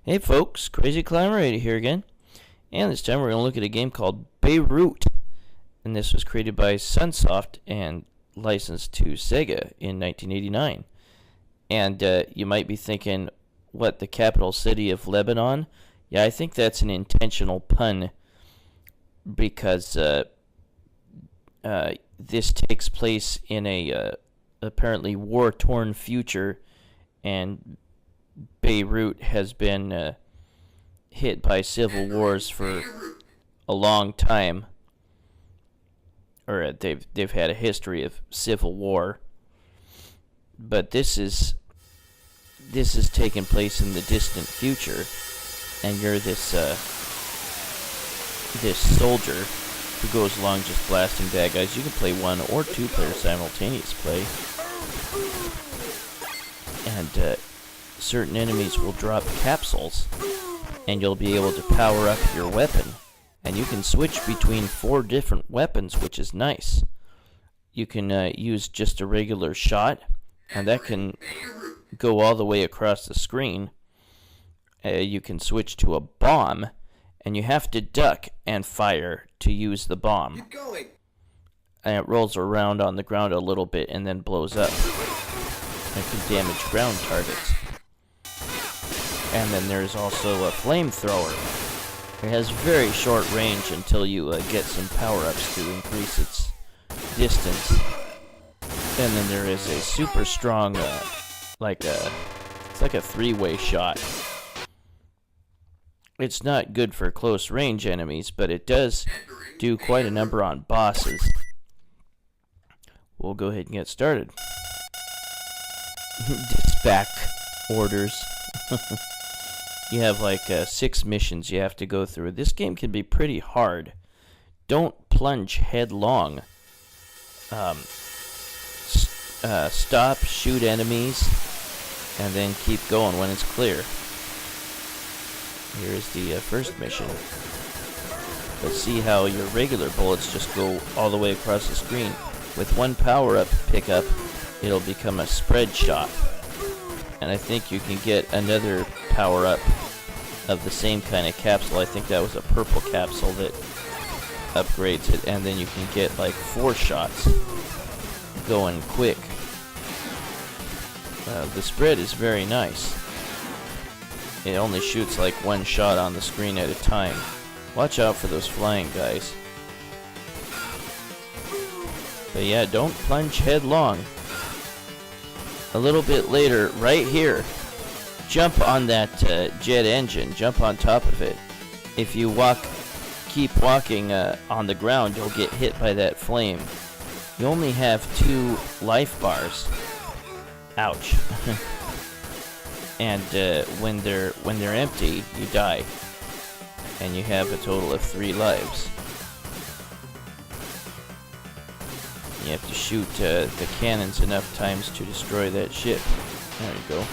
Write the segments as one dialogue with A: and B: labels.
A: Hey folks, Crazy Climber here again, and this time we're going to look at a game called Beirut, and this was created by Sunsoft and licensed to Sega in 1989. And you might be thinking, what, the capital city of Lebanon? Yeah, I think that's an intentional pun, because this takes place in a apparently war-torn future, and Beirut has been hit by civil wars for a long time, or they've had a history of civil war. But this is taking place in the distant future, and you're this soldier who goes along just blasting bad guys. You can play 1 or 2 player simultaneous play, and certain enemies will drop capsules, and you'll be able to power up your weapon. And you can switch between 4 different weapons, which is nice. You can use just a regular shot, and that can go all the way across the screen. You can switch to a bomb, and you have to duck and fire to use the bomb.
B: Keep going.
A: And it rolls around on the ground a little bit and then blows up. It can damage ground targets. And then there's also a Flamethrower. It has very short range until you get some power-ups to increase its distance. And then there is a super strong, it's like a 3-way shot. It's not good for close range enemies, but it does do quite a number on bosses. We'll go ahead and get started. Dispatch orders. You have like 6 missions you have to go through. This game can be pretty hard. Don't plunge headlong. Stop, shoot enemies, and then keep going when it's clear. Here is the first mission. Let's see how your regular bullets just go all the way across the screen. With 1 power-up pickup, it'll become a spread shot. And I think you can get another power-up of the same kind of capsule. I think that was a purple capsule that upgrades it. And then you can get like 4 shots going quick. The spread is very nice. It only shoots like 1 shot on the screen at a time. Watch out for those flying guys. But yeah, don't plunge headlong. A little bit later, right here, jump on that jet engine. Jump on top of it. If you keep walking on the ground, you'll get hit by that flame. You only have 2 life bars. Ouch. And when they're empty, you die. And you have a total of 3 lives. You have to shoot the cannons enough times to destroy that ship. There you go.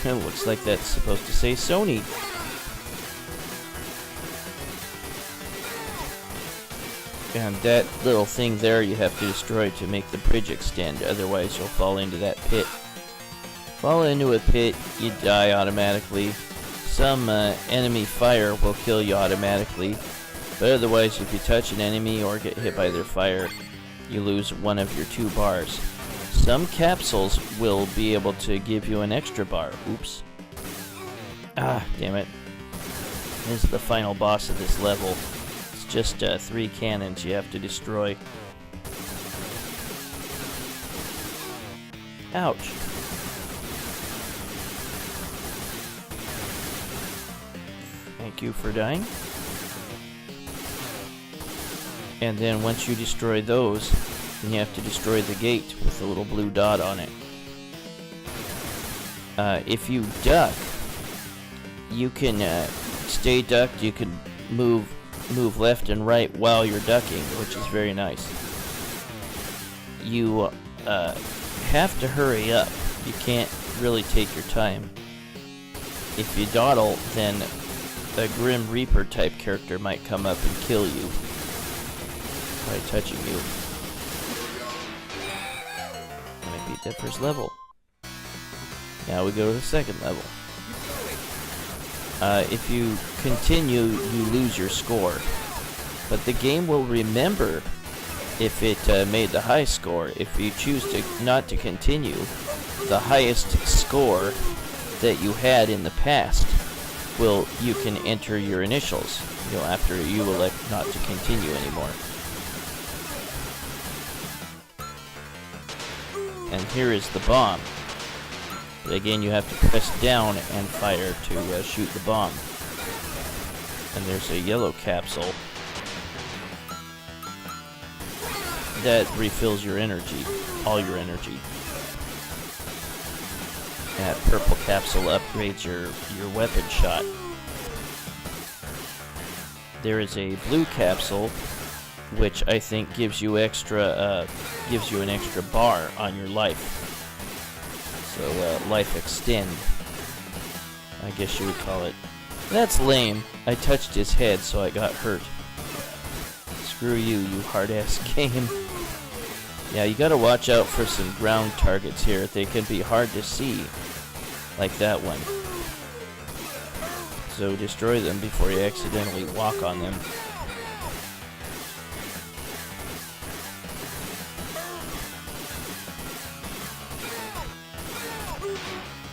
A: It looks like that's supposed to say Sony. And that little thing there you have to destroy to make the bridge extend, otherwise you'll fall into that pit. Fall into a pit, you die automatically. Some enemy fire will kill you automatically, but otherwise if you touch an enemy or get hit by their fire, you lose 1 of your 2 bars. Some capsules will be able to give you an extra bar. Oops. Ah, damn it. This is the final boss of this level. Just 3 cannons you have to destroy. Ouch. Thank you for dying. And then once you destroy those, then you have to destroy the gate with the little blue dot on it. If you duck, you can stay ducked. You can move left and right while you're ducking, which is very nice. You have to hurry up. You can't really take your time. If you dawdle, then a Grim Reaper type character might come up and kill you by touching you. And I beat that first level. Now we go to the second level. If you continue, you lose your score. But the game will remember if it made the high score. If you choose not to continue, the highest score that you had in the past, you can enter your initials. After you elect not to continue anymore. And here is the bomb. But again, you have to press down and fire to shoot the bomb. And there's a yellow capsule that refills your energy, all your energy. And that purple capsule upgrades your weapon shot. There is a blue capsule, which I think gives you an extra bar on your life. So life extend, I guess you would call it. That's lame. I touched his head, so I got hurt. Screw you, you hard-ass game. Yeah, you gotta watch out for some ground targets here. They can be hard to see, like that one. So destroy them before you accidentally walk on them.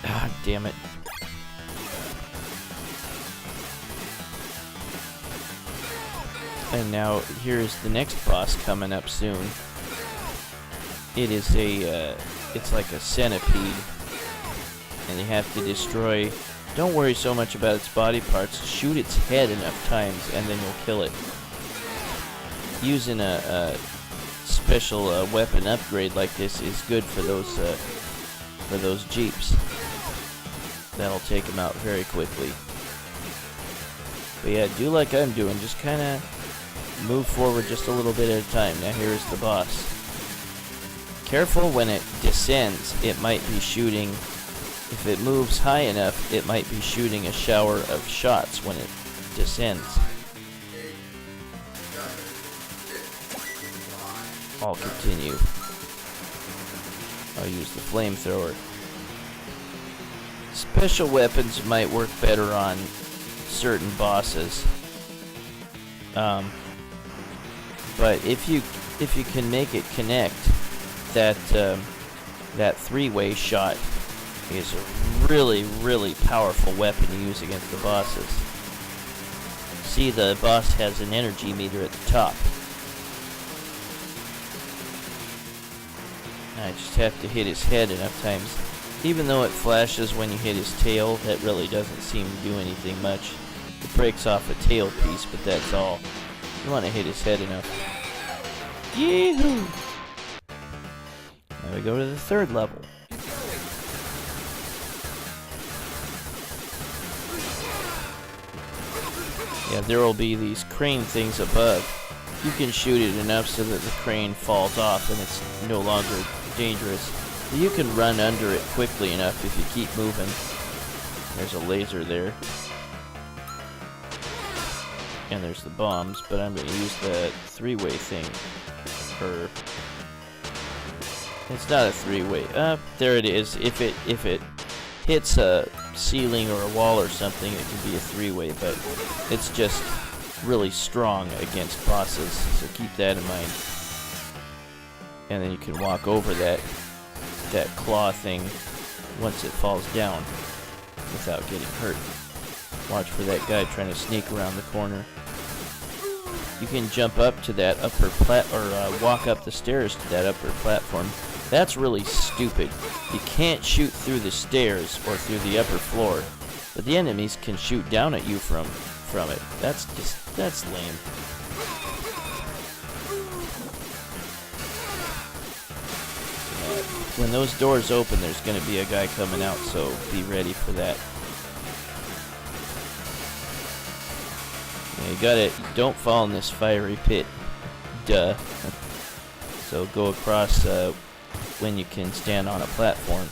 A: Ah, damn it. And now here's the next boss coming up soon. It is it's like a centipede, and you have to destroy. Don't worry so much about its body parts. Shoot its head enough times, and then you'll kill it. Using a special weapon upgrade like this is good for those jeeps. That'll take them out very quickly. But yeah, do like I'm doing. Just kind of move forward just a little bit at a time. Now here's the boss. Careful when it descends. It might be shooting. If it moves high enough, it might be shooting a shower of shots when it descends. I'll continue. I'll use the flamethrower. Special weapons might work better on certain bosses. But if you can make it connect, that three-way shot is a really, really powerful weapon to use against the bosses. See, the boss has an energy meter at the top. I just have to hit his head enough times. Even though it flashes when you hit his tail, that really doesn't seem to do anything much. It breaks off a tail piece, but that's all. You want to hit his head enough. Yee-hoo! Now we go to the third level. Yeah, there will be these crane things above. You can shoot it enough so that the crane falls off and it's no longer dangerous. But you can run under it quickly enough if you keep moving. There's a laser there. And there's the bombs, but I'm going to use the three-way thing. Or it's not a three-way. There it is. If it hits a ceiling or a wall or something, it can be a three-way, but it's just really strong against bosses, so keep that in mind. And then you can walk over that claw thing once it falls down without getting hurt. Watch for that guy trying to sneak around the corner. You can jump up to that upper walk up the stairs to that upper platform. That's really stupid. You can't shoot through the stairs or through the upper floor, but the enemies can shoot down at you from it. That's lame. When those doors open, there's going to be a guy coming out, so be ready for that. Yeah, you got it. Don't fall in this fiery pit. Duh. So go across when you can stand on a platform.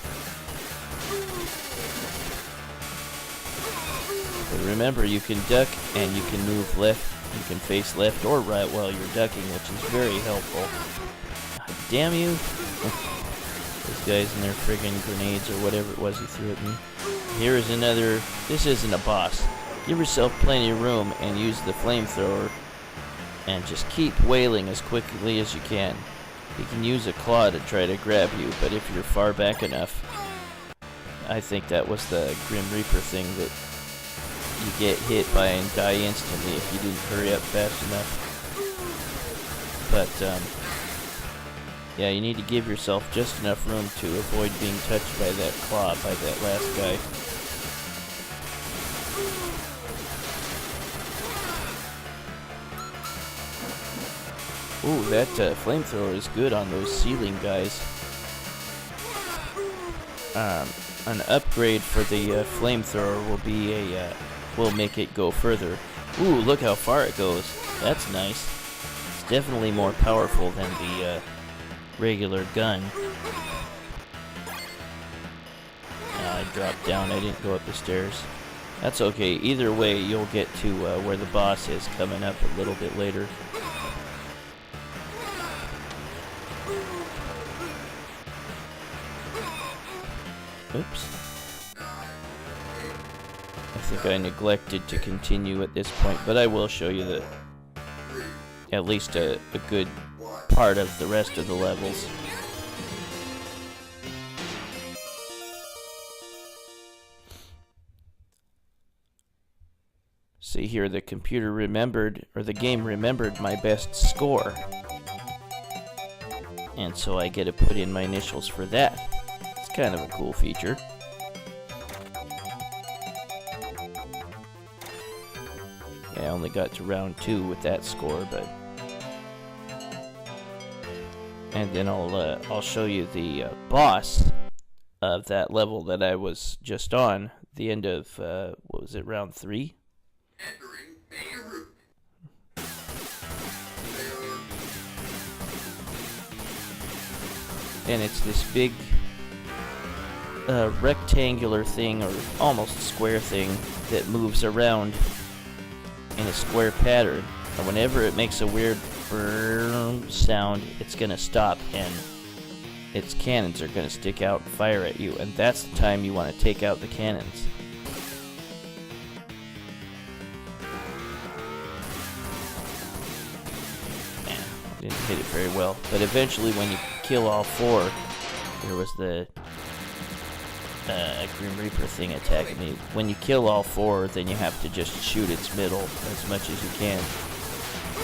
A: But remember, you can duck and you can move left. You can face left or right while you're ducking, which is very helpful. God damn you. This guys and their friggin' grenades or whatever it was he threw at me. Here is another. This isn't a boss. Give yourself plenty of room and use the flamethrower and just keep wailing as quickly as you can. He can use a claw to try to grab you, but if you're far back enough, I think that was the Grim Reaper thing that you get hit by and die instantly if you didn't hurry up fast enough. But, yeah, you need to give yourself just enough room to avoid being touched by that claw by that last guy. Ooh, that flamethrower is good on those ceiling guys. An upgrade for the flamethrower will be will make it go further. Ooh, look how far it goes. That's nice. It's definitely more powerful than the regular gun. I dropped down. I didn't go up the stairs. That's okay. Either way, you'll get to where the boss is coming up a little bit later. Oops. I think I neglected to continue at this point, but I will show you the at least a good part of the rest of the levels. See here, the computer remembered, or the game remembered my best score. And so I get to put in my initials for that. It's kind of a cool feature. Yeah, I only got to round 2 with that score, but... And then I'll show you the boss of that level that I was just on. The end of, what was it, round 3?
B: Entering Beirut.
A: And it's this big rectangular thing, or almost square thing, that moves around in a square pattern. And whenever it makes a weird sound, it's gonna stop, and its cannons are gonna stick out and fire at you. And that's the time you want to take out the cannons. Didn't hit it very well, but eventually when you kill all 4, there was the Grim Reaper thing attacking me. When you kill all 4, then you have to just shoot its middle as much as you can.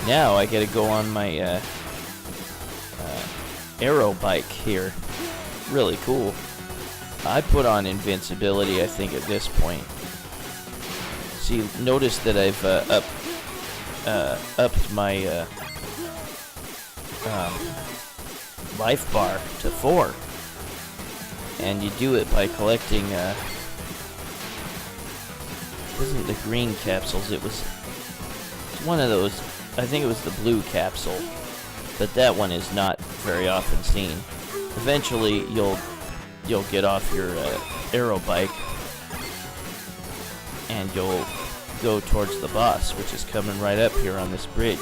A: Now I gotta go on my aero bike here. Really cool. I put on invincibility, I think, at this point. See, notice that I've upped my life bar to 4, and you do it by collecting it wasn't the green capsules, it was one of those. I think it was the blue capsule, but that one is not very often seen. Eventually you'll get off your aero bike and you'll go towards the boss, which is coming right up here on this bridge.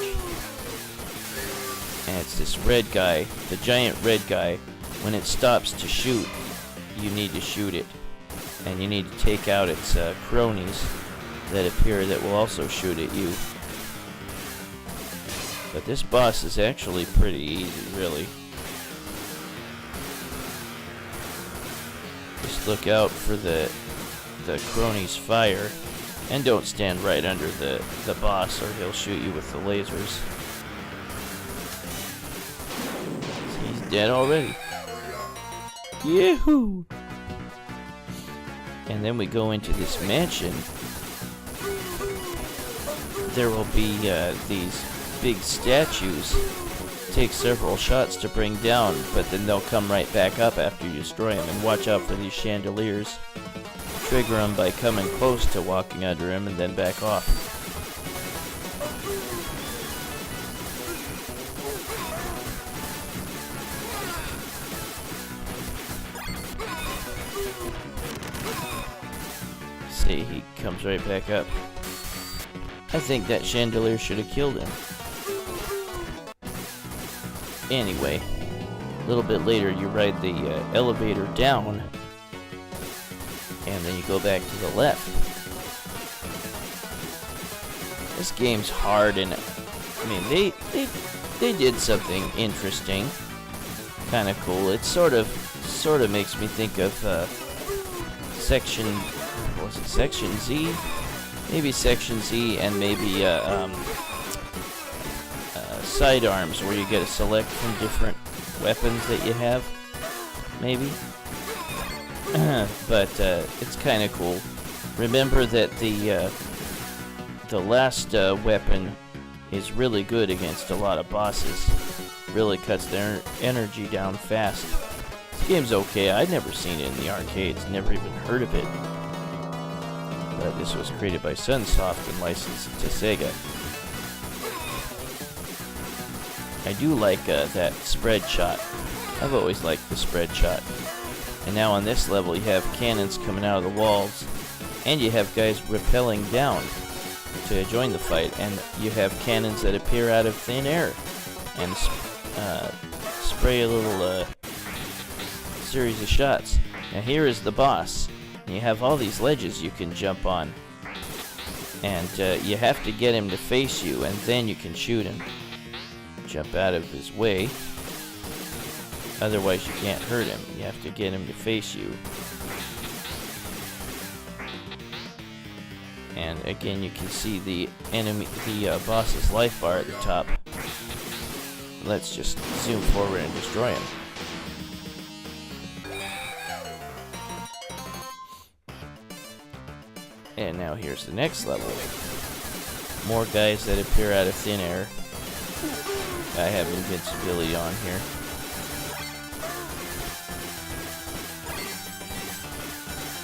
A: And it's this red guy, the giant red guy. When it stops to shoot, you need to shoot it. And you need to take out its cronies that appear that will also shoot at you. But this boss is actually pretty easy, really. Just look out for the cronies' fire. And don't stand right under the boss, or he'll shoot you with the lasers. Dead already. Yahoo! And then we go into this mansion. There will be these big statues. Take several shots to bring down, but then they'll come right back up after you destroy them. And watch out for these chandeliers. Trigger them by coming close to walking under them and then back off. See, he comes right back up. I think that chandelier should have killed him. Anyway, A little bit later, you ride the elevator down, and then you go back to the left. This game's hard, and I mean they did something interesting, kind of cool. It sort of makes me think of Section Z? Maybe Section Z, and maybe sidearms, where you get to select from different weapons that you have, maybe. But it's kind of cool. Remember that the last weapon is really good against a lot of bosses. Really cuts their energy down fast. This game's okay. I'd never seen it in the arcades, never even heard of it. But this was created by Sunsoft and licensed to Sega. I do like that spread shot. I've always liked the spread shot. And now on this level you have cannons coming out of the walls, and you have guys rappelling down to join the fight, and you have cannons that appear out of thin air and spray a little series of shots. Now here is the boss, and you have all these ledges you can jump on, and you have to get him to face you, and then you can shoot him. Jump out of his way, otherwise you can't hurt him. You have to get him to face you. And again, you can see the boss's life bar at the top. Let's just zoom forward and destroy him. And now here's the next level. More guys that appear out of thin air. I have invincibility on here.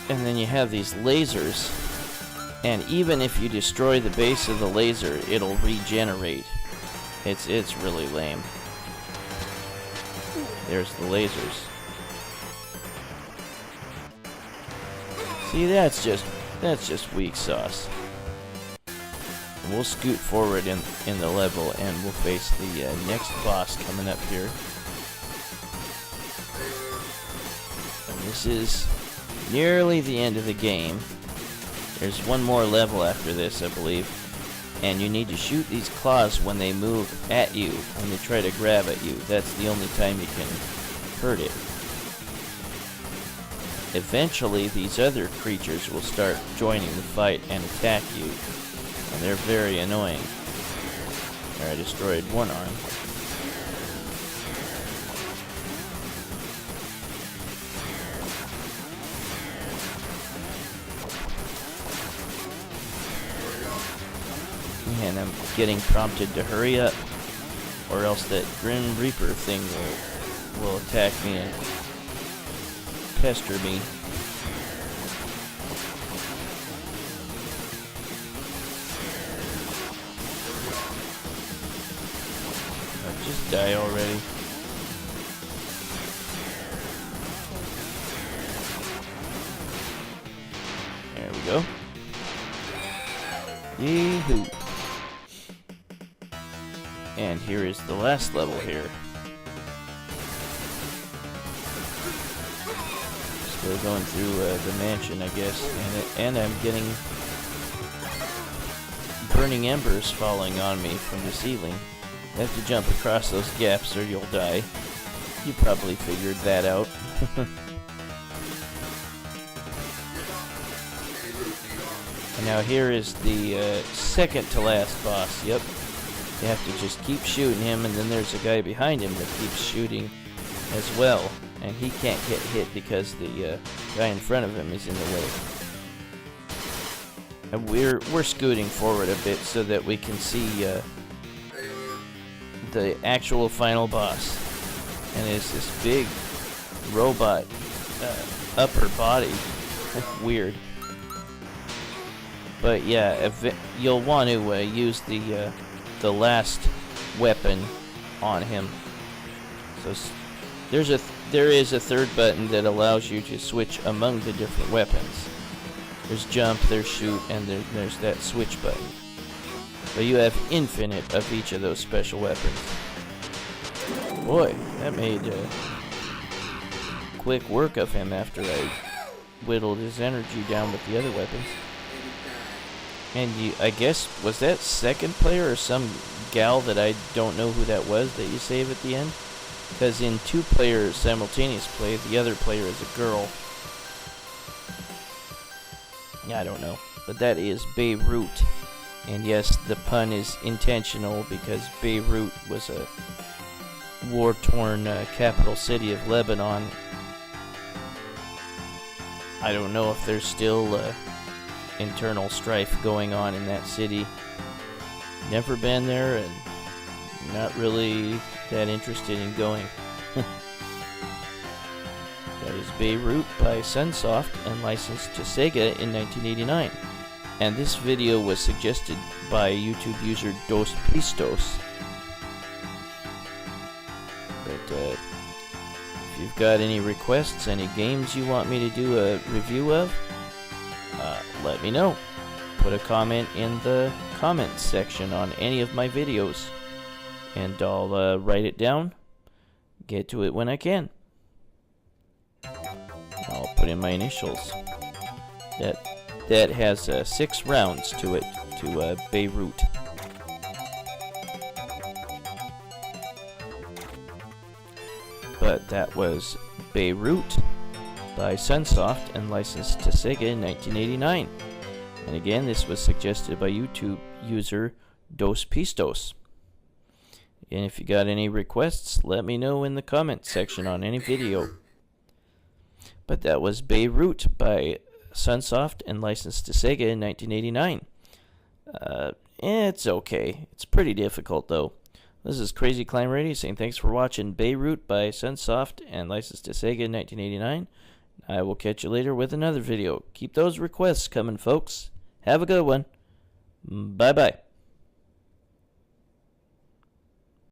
A: And then you have these lasers, and even if you destroy the base of the laser, it'll regenerate. It's really lame. There's the lasers. See, that's just weak sauce. And we'll scoot forward in the level, and we'll face the next boss coming up here. And this is nearly the end of the game. There's one more level after this, I believe. And you need to shoot these claws when they move at you, when they try to grab at you. That's the only time you can hurt it. Eventually, these other creatures will start joining the fight and attack you. And they're very annoying. There, I destroyed one arm. And I'm getting prompted to hurry up, or else that Grim Reaper thing will attack me and pester me. Just die already. There we go. Yee-hoo. And here is the last level here. Still going through the mansion, I guess, and I'm getting burning embers falling on me from the ceiling. You have to jump across those gaps or you'll die. You probably figured that out. And now here is the second to last boss. Yep. You have to just keep shooting him, and then there's a guy behind him that keeps shooting as well. And he can't get hit because the guy in front of him is in the way. And we're scooting forward a bit so that we can see the actual final boss. And it's this big robot upper body. Weird. But yeah, you'll want to use the last weapon on him. So there is a third button that allows you to switch among the different weapons. There's jump, there's shoot, and there's that switch button. But you have infinite of each of those special weapons. Boy, that made quick work of him after I whittled his energy down with the other weapons. And I guess, was that second player or some gal that I don't know who that was that you save at the end? Because in 2-player simultaneous play, the other player is a girl. Yeah, I don't know. But that is Beirut. And yes, the pun is intentional because Beirut was a war-torn capital city of Lebanon. I don't know if there's still internal strife going on in that city. Never been there and not really that interested in going. That is Beirut by Sunsoft and licensed to Sega in 1989. And this video was suggested by YouTube user dospistos. But if you've got any requests, any games you want me to do a review of, let me know. Put a comment in the comments section on any of my videos, and I'll write it down, get to it when I can. I'll put in my initials. That has 6 rounds to it, to Beirut. But that was Beirut by Sunsoft and licensed to Sega in 1989. And again, this was suggested by YouTube user dospistos. And if you got any requests, let me know in the comments section on any video. But that was Beirut by Sunsoft and licensed to Sega in 1989. It's okay. It's pretty difficult though. This is Crazy Climb Radio saying thanks for watching Beirut by Sunsoft and licensed to Sega in 1989. I will catch you later with another video. Keep those requests coming, folks. Have a good one. Bye-bye.